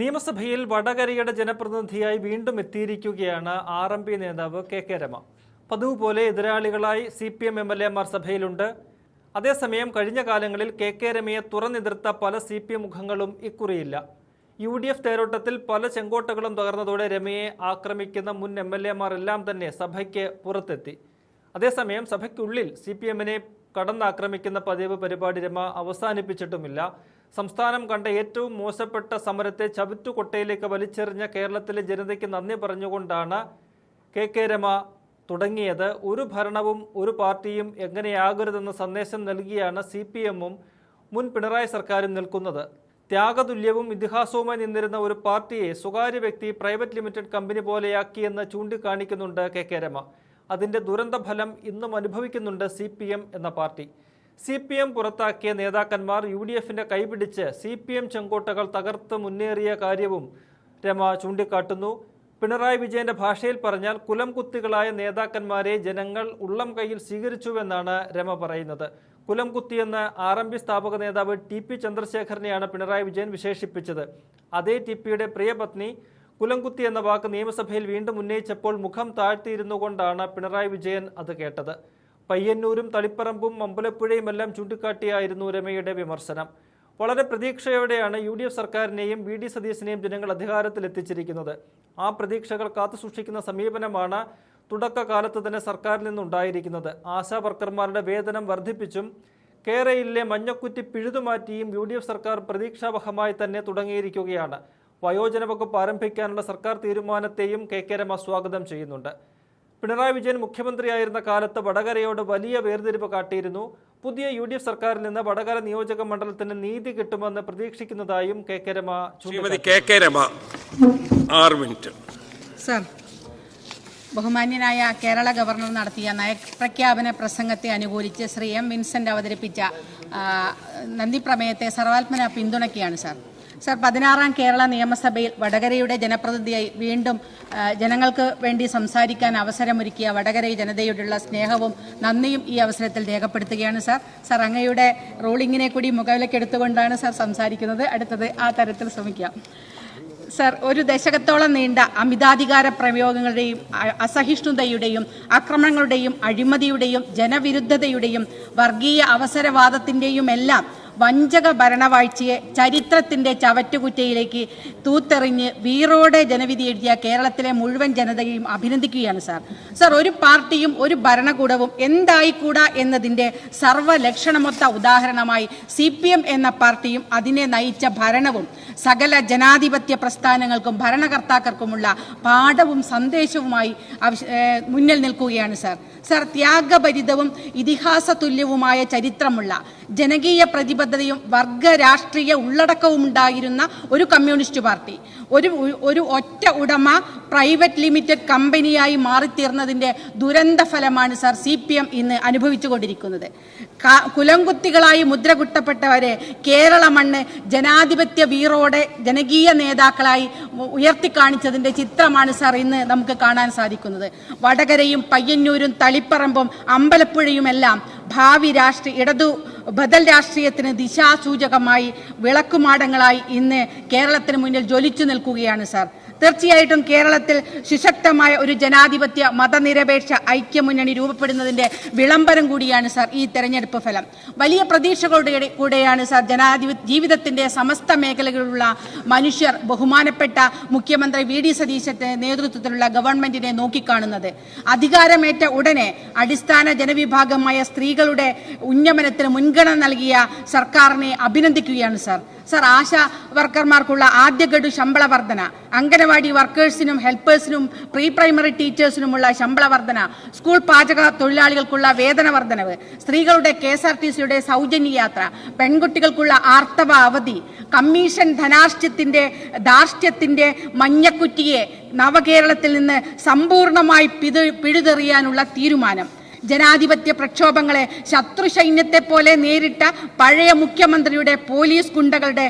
നിയമസഭയിൽ വടകരയുടെ ജനപ്രതിനിധിയായി വീണ്ടും എത്തിയിരിക്കുകയാണ് RMP നേതാവ് KK രമ. പതിവ് പോലെ എതിരാളികളായി CPM MLAമാർ സഭയിലുണ്ട്. അതേസമയം കഴിഞ്ഞ കാലങ്ങളിൽ KK രമയെ തുറന്നെതിർത്ത പല CPM മുഖങ്ങളും ഇക്കുറിയില്ല. UDF തേരോട്ടത്തിൽ പല ചെങ്കോട്ടകളും തകർന്നതോടെ രമയെ ആക്രമിക്കുന്ന മുൻ MLAമാർ എല്ലാം തന്നെ സഭയ്ക്ക് പുറത്തെത്തി. അതേസമയം സഭയ്ക്കുള്ളിൽ CPMനെ കടന്നാക്രമിക്കുന്ന പതിവ് പരിപാടി രമ അവസാനിപ്പിച്ചിട്ടുമില്ല. സംസ്ഥാനം കണ്ട ഏറ്റവും മോശപ്പെട്ട സമരത്തെ ചവിറ്റുകൊട്ടയിലേക്ക് വലിച്ചെറിഞ്ഞ കേരളത്തിലെ ജനതയ്ക്ക് നന്ദി പറഞ്ഞുകൊണ്ടാണ് KK രമ തുടങ്ങിയത്. ഒരു ഭരണവും ഒരു പാർട്ടിയും എങ്ങനെയാകരുതെന്ന സന്ദേശം നൽകിയാണ് CPMഉം മുൻ പിണറായി സർക്കാരും നിൽക്കുന്നത്. ത്യാഗതുല്യവും ഇതിഹാസവുമായി നിന്നിരുന്ന ഒരു പാർട്ടിയെ സ്വകാര്യ വ്യക്തി പ്രൈവറ്റ് ലിമിറ്റഡ് കമ്പനി പോലെയാക്കിയെന്ന് ചൂണ്ടിക്കാണിക്കുന്നുണ്ട് KK രമ. അതിൻ്റെ ദുരന്തഫലം ഇന്നും അനുഭവിക്കുന്നുണ്ട് CPM എന്ന പാർട്ടി. CPM പുറത്താക്കിയ നേതാക്കന്മാർ UDFന്റെ കൈപിടിച്ച് CPM ചെങ്കോട്ടകൾ തകർത്ത് മുന്നേറിയ കാര്യവും രമ ചൂണ്ടിക്കാട്ടുന്നു. പിണറായി വിജയന്റെ ഭാഷയിൽ പറഞ്ഞാൽ കുലം കുത്തികളായ നേതാക്കന്മാരെ ജനങ്ങൾ ഉള്ളം കൈയിൽ സ്വീകരിച്ചുവെന്നാണ് രമ പറയുന്നത്. കുലം കുത്തിയെന്ന് RMP സ്ഥാപക നേതാവ് TP ചന്ദ്രശേഖരനെയാണ് പിണറായി വിജയൻ വിശേഷിപ്പിച്ചത്. അതേ TPയുടെ പ്രിയപത്നി കുലംകുത്തി എന്ന വാക്ക് നിയമസഭയിൽ വീണ്ടും ഉന്നയിച്ചപ്പോൾ മുഖം താഴ്ത്തിയിരുന്നു കൊണ്ടാണ് പിണറായി വിജയൻ അത് കേട്ടത്. പയ്യന്നൂരും തളിപ്പറമ്പും അമ്പലപ്പുഴയുമെല്ലാം ചൂണ്ടിക്കാട്ടിയായിരുന്നു രമയുടെ വിമർശനം. വളരെ പ്രതീക്ഷയോടെയാണ് UDF സർക്കാരിനെയും VD സതീശനെയും ജനങ്ങൾ അധികാരത്തിലെത്തിച്ചിരിക്കുന്നത്. ആ പ്രതീക്ഷകൾ കാത്തുസൂക്ഷിക്കുന്ന സമീപനമാണ് തുടക്കകാലത്ത് തന്നെ സർക്കാരിൽ നിന്നുണ്ടായിരിക്കുന്നത്. ആശാ വർക്കർമാരുടെ വേതനം വർദ്ധിപ്പിച്ചും കേരളയിലെ മഞ്ഞക്കുറ്റി പിഴുതുമാറ്റിയും UDF സർക്കാർ പ്രതീക്ഷാവഹമായി തന്നെ തുടങ്ങിയിരിക്കുകയാണ്. വയോജന വകുപ്പ് ആരംഭിക്കാനുള്ള സർക്കാർ തീരുമാനത്തെയും KK രമ സ്വാഗതം ചെയ്യുന്നുണ്ട്. പിണറായി വിജയൻ മുഖ്യമന്ത്രിയായിരുന്ന കാലത്ത് വടകരയോട് വലിയ വേർതിരിവ് കാട്ടിയിരുന്നു. പുതിയ UDF സർക്കാരിൽ നിന്ന് വടകര നിയോജക മണ്ഡലത്തിന് നീതി കിട്ടുമെന്ന് പ്രതീക്ഷിക്കുന്നതായും KK രമ സർ, ബഹുമാന്യനായ കേരള ഗവർണർ നടത്തിയ നയപ്രഖ്യാപന പ്രസംഗത്തെ അനുകൂലിച്ച് ശ്രീ M. വിൻസെന്റ് അവതരിപ്പിച്ച നന്ദി പ്രമേയത്തെ സർവാത്മന പിന്തുണയ്ക്കുകയാണ് സർ. 16ാം കേരള നിയമസഭയിൽ വടകരയുടെ ജനപ്രതിനിധിയായി വീണ്ടും ജനങ്ങൾക്ക് വേണ്ടി സംസാരിക്കാൻ അവസരമൊരുക്കിയ വടകര ജനതയോടുള്ള സ്നേഹവും നന്ദിയും ഈ അവസരത്തിൽ രേഖപ്പെടുത്തുകയാണ് സർ. അങ്ങയുടെ റൂളിങ്ങിനെ കൂടി മുഖവിലക്കെടുത്തുകൊണ്ടാണ് സർ സംസാരിക്കുന്നത്. അടുത്തത് ആ തരത്തിൽ ശ്രമിക്കാം. സർ, ഒരു ദശകത്തോളം നീണ്ട അമിതാധികാര പ്രയോഗങ്ങളുടെയും അസഹിഷ്ണുതയുടെയും ആക്രമണങ്ങളുടെയും അഴിമതിയുടെയും ജനവിരുദ്ധതയുടെയും വർഗീയ അവസരവാദത്തിൻ്റെയും എല്ലാം വഞ്ചക ഭരണവാഴ്ചയെ ചരിത്രത്തിൻ്റെ ചവറ്റുകുറ്റയിലേക്ക് തൂത്തെറിഞ്ഞ് വീറോടെ ജനവിധി എഴുതിയ കേരളത്തിലെ മുഴുവൻ ജനതയെയും അഭിനന്ദിക്കുകയാണ് സർ. ഒരു പാർട്ടിയും ഒരു ഭരണകൂടവും എന്തായിക്കൂടാ എന്നതിൻ്റെ സർവ്വലക്ഷണമൊത്ത ഉദാഹരണമായി CPM എന്ന പാർട്ടിയും അതിനെ നയിച്ച ഭരണവും സകല ജനാധിപത്യ പ്രസ്ഥാനങ്ങൾക്കും ഭരണകർത്താക്കൾക്കുമുള്ള പാഠവും സന്ദേശവുമായി മുന്നിൽ നിൽക്കുകയാണ് സർ. ത്യാഗഭരിതവും ഇതിഹാസ തുല്യവുമായ ചരിത്രമുള്ള ജനകീയ പ്രതിബദ്ധതയും വർഗ രാഷ്ട്രീയ ഉള്ളടക്കവും ഉണ്ടായിരുന്ന ഒരു കമ്മ്യൂണിസ്റ്റ് പാർട്ടി ഒരു ഒറ്റ ഉടമ പ്രൈവറ്റ് ലിമിറ്റഡ് കമ്പനിയായി മാറിത്തീർന്നതിൻ്റെ ദുരന്ത ഫലമാണ് സർ CPM ഇന്ന് അനുഭവിച്ചുകൊണ്ടിരിക്കുന്നത്. കുലംകുത്തികളായി മുദ്രകുട്ടപ്പെട്ടവരെ കേരള മണ്ണ് ജനാധിപത്യ വീറോടെ ജനകീയ നേതാക്കളായി ഉയർത്തിക്കാണിച്ചതിൻ്റെ ചിത്രമാണ് സർ ഇന്ന് നമുക്ക് കാണാൻ സാധിക്കുന്നത്. വടകരയും പയ്യന്നൂരും തളിപ്പറമ്പും അമ്പലപ്പുഴയുമെല്ലാം ഭാവി ഇടതു ബദൽ രാഷ്ട്രീയത്തിന് ദിശാസൂചകമായി വിളക്കുമാടങ്ങളായി ഇന്ന് കേരളത്തിന് മുന്നിൽ ജ്വലിച്ചു നിൽക്കുകയാണ് സർ. തീർച്ചയായിട്ടും കേരളത്തിൽ സുശക്തമായ ഒരു ജനാധിപത്യ മതനിരപേക്ഷ ഐക്യമുന്നണി രൂപപ്പെടുന്നതിൻ്റെ വിളംബരം കൂടിയാണ് സർ ഈ തെരഞ്ഞെടുപ്പ് ഫലം. വലിയ പ്രതീക്ഷകളുടെ കൂടെയാണ് സർ ജീവിതത്തിൻ്റെ സമസ്ത മേഖലകളിലുള്ള മനുഷ്യർ ബഹുമാനപ്പെട്ട മുഖ്യമന്ത്രി VD സതീശന്റെ നേതൃത്വത്തിലുള്ള ഗവൺമെന്റിനെ നോക്കിക്കാണുന്നത്. അധികാരമേറ്റ ഉടനെ അടിസ്ഥാന ജനവിഭാഗമായ സ്ത്രീകളുടെ ഉന്നമനത്തിന് മുൻഗണന നൽകിയ സർക്കാരിനെ അഭിനന്ദിക്കുകയാണ് സർ. ആശാ വർക്കർമാർക്കുള്ള ആദ്യഗഡു ശമ്പള വർധന, അംഗനവാടി വർക്കേഴ്സിനും ഹെൽപ്പേഴ്സിനും പ്രീ പ്രൈമറി ടീച്ചേഴ്സിനുമുള്ള ശമ്പള വർധന, സ്കൂൾ പാചക തൊഴിലാളികൾക്കുള്ള വേതന വർധനവ്, സ്ത്രീകളുടെ KSRTCയുടെ സൗജന്യ യാത്ര, പെൺകുട്ടികൾക്കുള്ള ആർത്തവ അവധി, കമ്മീഷൻ ധാർഷ്ട്യത്തിന്റെ മഞ്ഞക്കുറ്റിയെ നവകേരളത്തിൽ നിന്ന് സമ്പൂർണമായി പിഴുതെറിയാനുള്ള തീരുമാനം, ജനാധിപത്യ പ്രക്ഷോഭങ്ങളെ ശത്രുസൈന്യത്തെ പോലെ നേരിട്ട പഴയ മുഖ്യമന്ത്രിയുടെ പോലീസ് ഗുണ്ടകളുടെ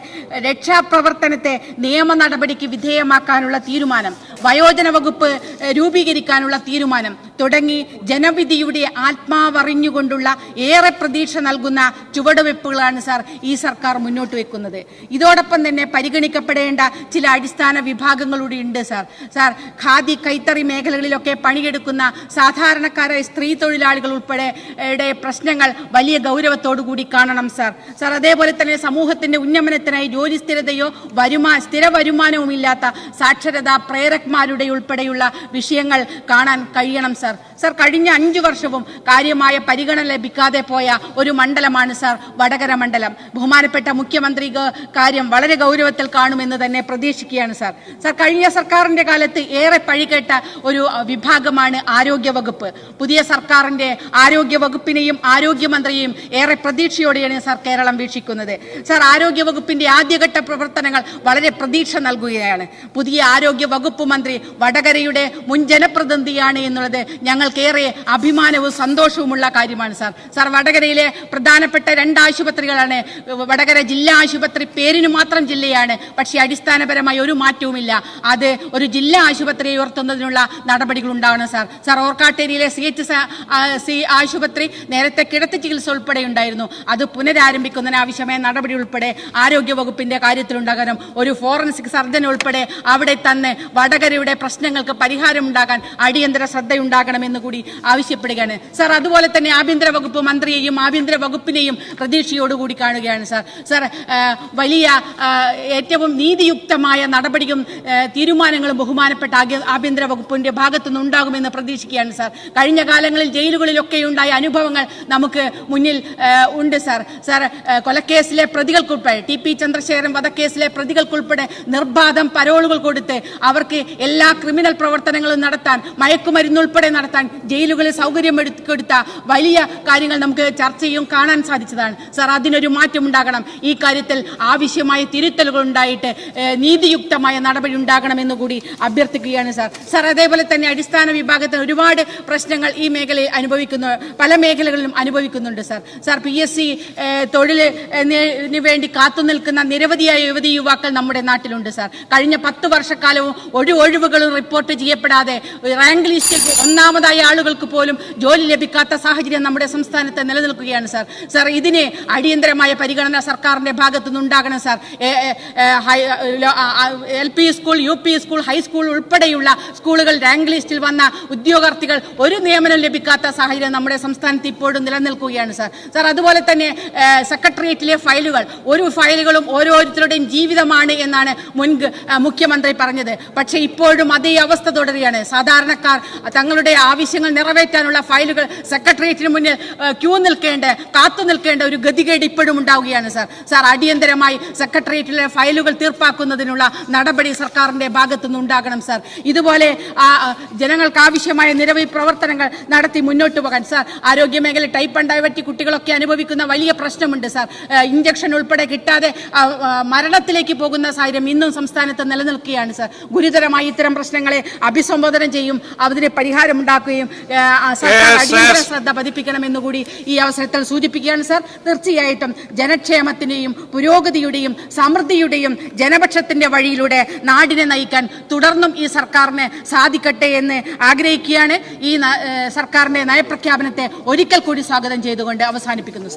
രക്ഷാപ്രവർത്തനത്തെ നിയമ നടപടിക്ക് വിധേയമാക്കാനുള്ള തീരുമാനം, വയോജന വകുപ്പ് രൂപീകരിക്കാനുള്ള തീരുമാനം, തുടങ്ങി ജനവിധിയുടെ ആത്മാവറിഞ്ഞുകൊണ്ടുള്ള ഏറെ പ്രതീക്ഷ നൽകുന്ന ചുവടുവെപ്പുകളാണ് സാർ ഈ സർക്കാർ മുന്നോട്ട് വെക്കുന്നത്. ഇതോടൊപ്പം തന്നെ പരിഗണിക്കപ്പെടേണ്ട ചില അടിസ്ഥാന വിഭാഗങ്ങളുടെ ഉണ്ട് സാർ. ഖാദി കൈത്തറി മേഖലകളിലൊക്കെ പണിയെടുക്കുന്ന സാധാരണക്കാരായ സ്ത്രീ തൊഴിലാളികൾ ഉൾപ്പെടെ പ്രശ്നങ്ങൾ വലിയ ഗൗരവത്തോടു കൂടി കാണണം സാർ. അതേപോലെ തന്നെ സമൂഹത്തിന്റെ ഉന്നമനത്തിനായി ജോലി സ്ഥിരതയോ സ്ഥിര വരുമാനവും ഇല്ലാത്ത സാക്ഷരതാ പ്രേരകന്മാരുടെ ഉൾപ്പെടെയുള്ള വിഷയങ്ങൾ കാണാൻ കഴിയണം സാർ. കഴിഞ്ഞ 5 വർഷവും കാര്യമായ പരിഗണന ലഭിക്കാതെ പോയ ഒരു മണ്ഡലമാണ് സാർ വടകര മണ്ഡലം. ബഹുമാനപ്പെട്ട മുഖ്യമന്ത്രി കാര്യം വളരെ ഗൗരവത്തിൽ കാണുമെന്ന് തന്നെ പ്രതീക്ഷിക്കുകയാണ് സാർ. കഴിഞ്ഞ സർക്കാരിന്റെ കാലത്ത് ഏറെ പഴികേട്ട ഒരു വിഭാഗമാണ് ആരോഗ്യവകുപ്പ്. പുതിയ സർക്കാരിന്റെ ആരോഗ്യവകുപ്പിനെയും ആരോഗ്യമന്ത്രിയെയും ഏറെ പ്രതീക്ഷയോടെയാണ് സാർ കേരളം വീക്ഷിക്കുന്നത്. ആരോഗ്യവകുപ്പിന്റെ ആദ്യഘട്ട പ്രവർത്തനങ്ങൾ വളരെ പ്രതീക്ഷ നൽകുകയാണ്. പുതിയ ആരോഗ്യവകുപ്പ് മന്ത്രി വടകരയുടെ മുൻ ജനപ്രതിനിധിയാണ് എന്നുള്ളത് ഞങ്ങൾക്കേറെ അഭിമാനവും സന്തോഷവുമുള്ള കാര്യമാണ് സാർ. വടകരയിലെ പ്രധാനപ്പെട്ട 2 ആശുപത്രികളാണ്. വടകര ജില്ലാ ആശുപത്രി പേരിന് മാത്രം ജില്ലയാണ്, പക്ഷേ അടിസ്ഥാനപരമായി ഒരു മാറ്റവുമില്ല. അത് ഒരു ജില്ലാ ആശുപത്രിയെ ഉയർത്തുന്നതിനുള്ള നടപടികൾ ഉണ്ടാവണം സാർ. ഓർക്കാട്ടേരിയിലെ CHC ആശുപത്രി നേരത്തെ കിടത്തി ചികിത്സ ഉൾപ്പെടെ ഉണ്ടായിരുന്നു. അത് പുനരാരംഭിക്കുന്നതിന് ആവശ്യമായ നടപടി ഉൾപ്പെടെ ആരോഗ്യവകുപ്പിന്റെ കാര്യത്തിലുണ്ടാകണം. ഒരു ഫോറൻസിക് സർജൻ ഉൾപ്പെടെ അവിടെ തന്നെ വടകരയുടെ പ്രശ്നങ്ങൾക്ക് പരിഹാരമുണ്ടാകാൻ അടിയന്തര ശ്രദ്ധയുണ്ടാകണമെന്ന് കൂടി ആവശ്യപ്പെടുകയാണ് സാർ. അതുപോലെ തന്നെ ആഭ്യന്തര വകുപ്പ് മന്ത്രിയെയും ആഭ്യന്തര വകുപ്പിനെയും പ്രതീക്ഷയോടുകൂടി കാണുകയാണ് സാർ. വലിയ ഏറ്റവും നീതിയുക്തമായ നടപടിയും തീരുമാനങ്ങളും ബഹുമാനപ്പെട്ട ആഭ്യന്തര വകുപ്പിന്റെ ഭാഗത്തുനിന്ന് ഉണ്ടാകുമെന്ന് പ്രതീക്ഷിക്കുകയാണ് സാർ. കഴിഞ്ഞ കാലങ്ങളിൽ ജയിലുകളിലൊക്കെ ഉണ്ടായ അനുഭവങ്ങൾ നമുക്ക് മുന്നിൽ ഉണ്ട് സാർ. കൊലക്കേസിലെ പ്രതികൾക്കുൾപ്പെടെ TP ചന്ദ്രശേഖരൻ വധക്കേസിലെ പ്രതികൾക്കുൾപ്പെടെ നിർബാധം പരോളുകൾ കൊടുത്ത് അവർക്ക് എല്ലാ ക്രിമിനൽ പ്രവർത്തനങ്ങളും നടത്താൻ, മയക്കുമരുന്നുൾപ്പെടെ നടത്താൻ ജയിലുകളിൽ സൗകര്യം കൊടുത്ത വലിയ കാര്യങ്ങൾ നമുക്ക് ചർച്ചയും കാണാൻ സാധിച്ചതാണ് സാർ. അതിനൊരു മാറ്റം ഉണ്ടാകണം. ഈ കാര്യത്തിൽ ആവശ്യമായ തിരുത്തലുകൾ ഉണ്ടായിട്ട് നീതിയുക്തമായ നടപടി ഉണ്ടാകണമെന്ന് കൂടി അഭ്യർത്ഥിക്കുകയാണ് സാർ. അതേപോലെ തന്നെ അടിസ്ഥാന വിഭാഗത്തിന് ഒരുപാട് പ്രശ്നങ്ങൾ ഈ മേഖലയിൽ പല മേഖലകളിലും അനുഭവിക്കുന്നുണ്ട് സാർ. PSC തൊഴിലിന് വേണ്ടി കാത്തുനിൽക്കുന്ന നിരവധിയായ യുവതി യുവാക്കൾ നമ്മുടെ നാട്ടിലുണ്ട് സാർ. കഴിഞ്ഞ 10 വർഷക്കാലവും ഒരു ഒഴിവുകളും റിപ്പോർട്ട് ചെയ്യപ്പെടാതെ റാങ്ക് ലിസ്റ്റിൽ ഒന്നാമതായ ആളുകൾക്ക് പോലും ജോലി ലഭിക്കാത്ത സാഹചര്യം നമ്മുടെ സംസ്ഥാനത്ത് നിലനിൽക്കുകയാണ് സാർ. ഇതിന് അടിയന്തരമായ പരിഗണന സർക്കാരിന്റെ ഭാഗത്തുനിന്ന് ഉണ്ടാകണം sir. LP school, UP school, high school ഉൾപ്പെടെയുള്ള സ്കൂളുകൾ റാങ്ക് ലിസ്റ്റിൽ വന്ന ഉദ്യോഗാർത്ഥികൾ ഒരു നിയമനം ലഭിക്കാത്ത സാഹചര്യം നമ്മുടെ സംസ്ഥാനത്ത് ഇപ്പോഴും നിലനിൽക്കുകയാണ് സാർ. അതുപോലെ തന്നെ സെക്രട്ടേറിയറ്റിലെ ഫയലുകളും ഓരോരുത്തരുടെയും ജീവിതമാണ് എന്നാണ് മുഖ്യമന്ത്രി പറഞ്ഞത്. പക്ഷേ ഇപ്പോഴും അതേ അവസ്ഥ തുടരുകയാണ്. സാധാരണക്കാർ തങ്ങളുടെ ആവശ്യങ്ങൾ നിറവേറ്റാനുള്ള ഫയലുകൾ സെക്രട്ടേറിയറ്റിന് മുന്നിൽ കാത്തു നിൽക്കേണ്ട ഒരു ഗതികേട് ഇപ്പോഴും ഉണ്ടാവുകയാണ് സാർ. അടിയന്തരമായി സെക്രട്ടേറിയറ്റിലെ ഫയലുകൾ തീർപ്പാക്കുന്നതിനുള്ള നടപടി സർക്കാരിന്റെ ഭാഗത്തുനിന്ന് ഉണ്ടാകണം സാർ. ഇതുപോലെ ജനങ്ങൾക്ക് ആവശ്യമായ നിരവധി പ്രവർത്തനങ്ങൾ നടത്തി മുന്നോട്ട് പോകാൻ സാർ. ആരോഗ്യ മേഖല ടൈപ്പ് 1 ഡയബറ്റിക് കുട്ടികളൊക്കെ അനുഭവിക്കുന്ന വലിയ പ്രശ്നമുണ്ട് സാർ. ഇഞ്ചക്ഷൻ ഉൾപ്പെടെ കിട്ടാതെ മരണത്തിലേക്ക് പോകുന്ന സാഹചര്യം ഇന്നും സംസ്ഥാനത്ത് നിലനിൽക്കുകയാണ് സാർ. ഗുരുതരമായി ഇത്തരം പ്രശ്നങ്ങളെ അഭിസംബോധന ചെയ്യും, അതിന് പരിഹാരമുണ്ടാക്കുകയും സർക്കാർ അടിയന്തര ശ്രദ്ധ പതിപ്പിക്കണമെന്നുകൂടി ഈ അവസരത്തിൽ സൂചിപ്പിക്കുകയാണ് സാർ. തീർച്ചയായിട്ടും ജനക്ഷേമത്തിന്റെയും പുരോഗതിയുടെയും സമൃദ്ധിയുടെയും ജനപക്ഷത്തിന്റെ വഴിയിലൂടെ നാടിനെ നയിക്കാൻ തുടർന്നും ഈ സർക്കാരിന് സാധിക്കട്ടെ എന്ന് ആഗ്രഹിക്കുകയാണ്. ഈ സർക്കാരിന്റെ നയപ്രഖ്യാപനത്തെ ഒരിക്കൽ കൂടി സ്വാഗതം ചെയ്തുകൊണ്ട് അവസാനിപ്പിക്കുന്നു സാർ.